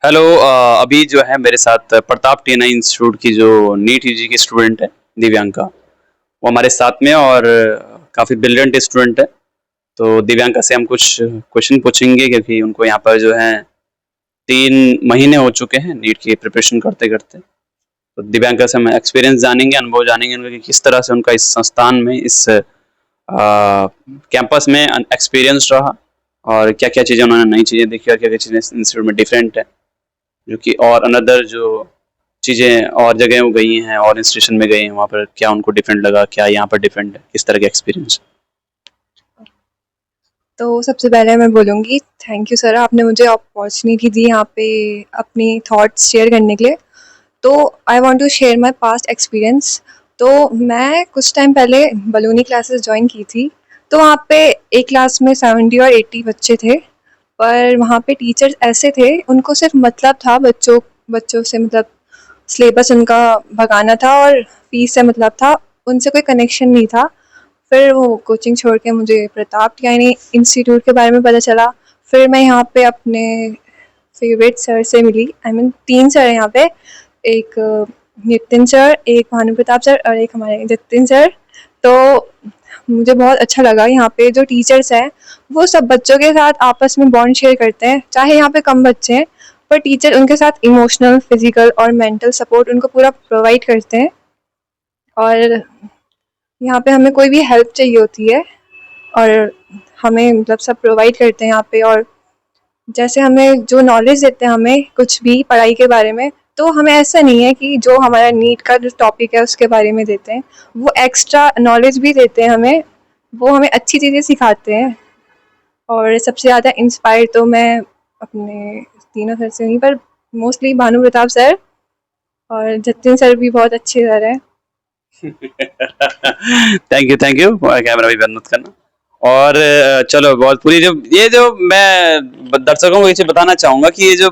Hello. अभी जो है मेरे साथ प्रताप टीना इंस्टीट्यूट की जो नीट यूजी की स्टूडेंट है दिव्यांका, वो हमारे साथ में है और काफ़ी ब्रिलियंट स्टूडेंट है। तो दिव्यांका से हम कुछ क्वेश्चन पूछेंगे क्योंकि उनको यहाँ पर जो है 3 महीने हो चुके हैं नीट की प्रिपरेशन करते करते। तो दिव्यांका से हम एक्सपीरियंस जानेंगे, अनुभव जानेंगे उनका कि किस तरह से उनका इस संस्थान में, इस कैंपस में एक्सपीरियंस रहा और क्या क्या चीज़ें उन्होंने नई चीज़ें देखी और क्या क्या चीज़ें इंस्टीट्यूट में डिफरेंट है, जो कि और अनदर जो चीज़ें और जगह वो गई हैं और इंस्टीट्यूशन में गई हैं वहाँ पर क्या उनको डिफरेंट लगा, क्या यहाँ पर डिफरेंट है, किस तरह का एक्सपीरियंस। तो सबसे पहले मैं बोलूँगी थैंक यू सर, आपने मुझे अपॉर्चुनिटी दी यहाँ पे अपनी थॉट्स शेयर करने के लिए। तो I want to share my past experience. तो मैं कुछ टाइम पहले बलूनी क्लासेस ज्वाइन की थी। तो वहाँ पे एक क्लास में 70 और 80 बच्चे थे। पर वहाँ पे टीचर्स ऐसे थे, उनको सिर्फ मतलब था बच्चों बच्चों से, मतलब सिलेबस उनका भगाना था और फीस से मतलब था, उनसे कोई कनेक्शन नहीं था। फिर वो कोचिंग छोड़ के मुझे प्रताप यानी इंस्टीट्यूट के बारे में पता चला। फिर मैं यहाँ पे अपने फेवरेट सर से मिली। आई मीन 3 सर हैं यहाँ पे, एक नितिन सर, एक भानु प्रताप सर और एक हमारे जतिन सर। तो मुझे बहुत अच्छा लगा, यहाँ पे जो टीचर्स हैं वो सब बच्चों के साथ आपस में बॉन्ड शेयर करते हैं। चाहे यहाँ पे कम बच्चे हैं, पर टीचर उनके साथ इमोशनल, फिजिकल और मेंटल सपोर्ट उनको पूरा प्रोवाइड करते हैं। और यहाँ पे हमें कोई भी हेल्प चाहिए होती है और हमें मतलब सब प्रोवाइड करते हैं यहाँ पे। और जैसे हमें जो नॉलेज देते हैं हमें कुछ भी पढ़ाई के बारे में, तो हमें ऐसा नहीं है कि जो हमारा नीट का जो टॉपिक है उसके बारे में देते हैं, वो एक्स्ट्रा नॉलेज भी देते हैं हमें। वो हमें अच्छी चीज़ें सिखाते हैं। और सबसे ज़्यादा इंस्पायर तो मैं अपने तीनों सर से हुई, पर मोस्टली भानु प्रताप सर और जतिन सर भी बहुत अच्छे सर हैं। थैंक यू कैमरा भी बंद मत करना। और चलो बहुत पूरी जो ये जो मैं दर्शकों को ये चीज़ बताना चाहूंगा कि ये जो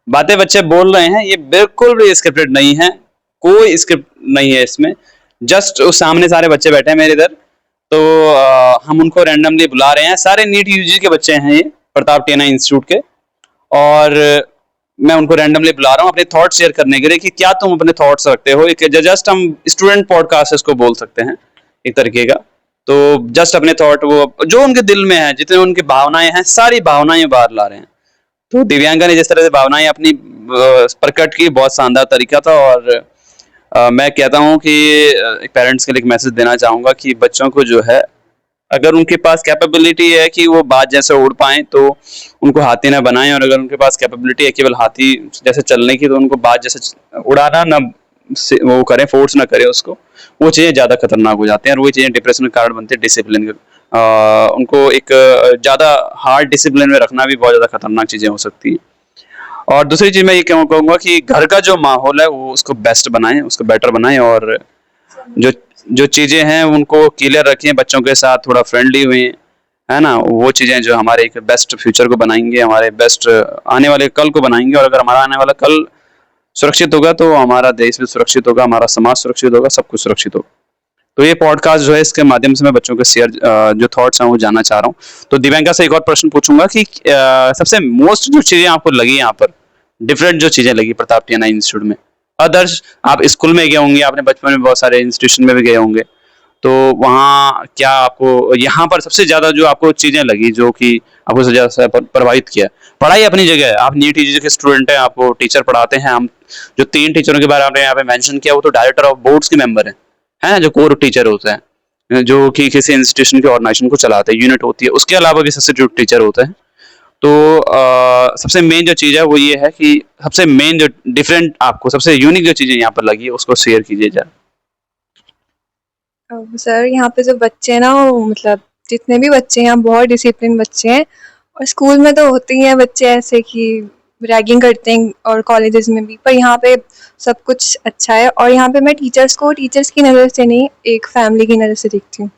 बातें बच्चे बोल रहे हैं ये बिल्कुल भी स्क्रिप्टेड नहीं है, कोई स्क्रिप्ट नहीं है इसमें। जस्ट उस सामने सारे बच्चे बैठे हैं मेरे इधर, तो हम उनको रैंडमली बुला रहे हैं। सारे नीट यूजी के बच्चे हैं ये, प्रताप टीना इंस्टीट्यूट के। और मैं उनको रैंडमली बुला रहा हूँ अपने थॉट्स शेयर करने के लिए कि क्या तुम अपने थॉट्स रखते हो। एक जस्ट हम स्टूडेंट पॉडकास्ट इसको बोल सकते हैं एक तरीके का। तो जस्ट अपने थॉट, वो जो उनके दिल में है, जितने उनकी भावनाएं हैं, सारी भावनाएं बाहर ला रहे हैं। तो दिव्यांका ने जिस तरह से भावनाएं अपनी प्रकट की, बहुत शानदार तरीका था। और मैं कहता हूँ कि एक पेरेंट्स के लिए एक मैसेज देना चाहूंगा कि बच्चों को जो है, अगर उनके पास कैपेबिलिटी है कि वो बाज जैसे उड़ पाए तो उनको हाथी ना बनाएं, और अगर उनके पास कैपेबिलिटी है केवल हाथी जैसे चलने की तो उनको बाज जैसे उड़ाना ना वो करें, फोर्स ना करें उसको। वो चीज़ें ज़्यादा खतरनाक हो जाती हैं और वही चीज़ें डिप्रेशन का कारण बनती है, डिसिप्लिन उनको एक ज़्यादा हार्ड डिसिप्लिन में रखना भी बहुत ज़्यादा खतरनाक चीज़ें हो सकती हैं। और दूसरी चीज़ मैं ये कहूँगा कि घर का जो माहौल है वो उसको बेस्ट बनाएं, उसको बेटर बनाएं। और जो जो चीज़ें हैं उनको क्लियर रखें, बच्चों के साथ थोड़ा फ्रेंडली हुए, है ना। वो चीज़ें जो हमारे एक बेस्ट फ्यूचर को बनाएंगे, हमारे बेस्ट आने वाले कल को बनाएंगे। और अगर हमारा आने वाला कल सुरक्षित होगा तो हमारा देश भी सुरक्षित होगा, हमारा समाज सुरक्षित होगा, सब कुछ सुरक्षित होगा। तो ये पॉडकास्ट जो है, इसके माध्यम से मैं बच्चों के शेयर जो थॉट्स हैं वो जानना चाह रहा हूँ। तो दिव्यांका से एक और प्रश्न पूछूंगा कि सबसे मोस्ट जो चीज़ें आपको लगी यहाँ पर, डिफरेंट जो चीज़ें लगी प्रताप टीना इंस्टीट्यूट में, अदर्स आप स्कूल में गए होंगे, आपने बचपन में बहुत सारे इंस्टीट्यूशन में भी गए होंगे, तो वहाँ क्या आपको यहाँ पर सबसे ज्यादा जो आपको चीजें लगी जो कि आपको सबसे ज्यादा प्रभावित किया। पढ़ाई अपनी जगह है, आप नीट टीचर के स्टूडेंट हैं, आपको टीचर पढ़ाते हैं। हम जो 3 टीचरों के बारे में आपने यहाँ पे मेंशन किया वो तो डायरेक्टर ऑफ बोर्ड्स के मेंबर हैं, जो कोर टीचर होते हैं, जो कि किसी इंस्टीट्यूशन की ऑर्गेनाइजेशन को चलाते हैं, यूनिट होती है। उसके अलावा भी सब्सिट्यूट टीचर होते हैं। तो सबसे मेन जो चीज़ है वो ये है कि सबसे मेन जो डिफरेंट आपको सबसे यूनिक जो चीज़ें यहाँ पर लगी है उसको शेयर कीजिए जरा। सर यहाँ पे जो बच्चे हैं ना, वो मतलब जितने भी बच्चे हैं यहाँ बहुत डिसिप्लिन बच्चे हैं। और स्कूल में तो होते ही हैं बच्चे ऐसे कि रैगिंग करते हैं, और कॉलेजेस में भी, पर यहाँ पे सब कुछ अच्छा है। और यहाँ पे मैं टीचर्स को टीचर्स की नज़र से नहीं, एक फैमिली की नज़र से देखती हूँ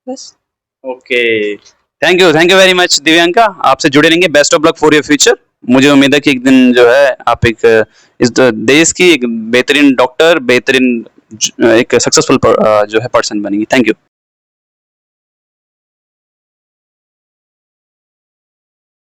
बस। Okay, thank you very much Divyanka. आपसे जुड़े रहेंगे, best of luck for your future. मुझे उम्मीद है कि एक दिन जो है आप एक इस देश की एक बेहतरीन डॉक्टर, बेहतरीन एक सक्सेसफुल जो है पर्सन बनेंगी। Thank you.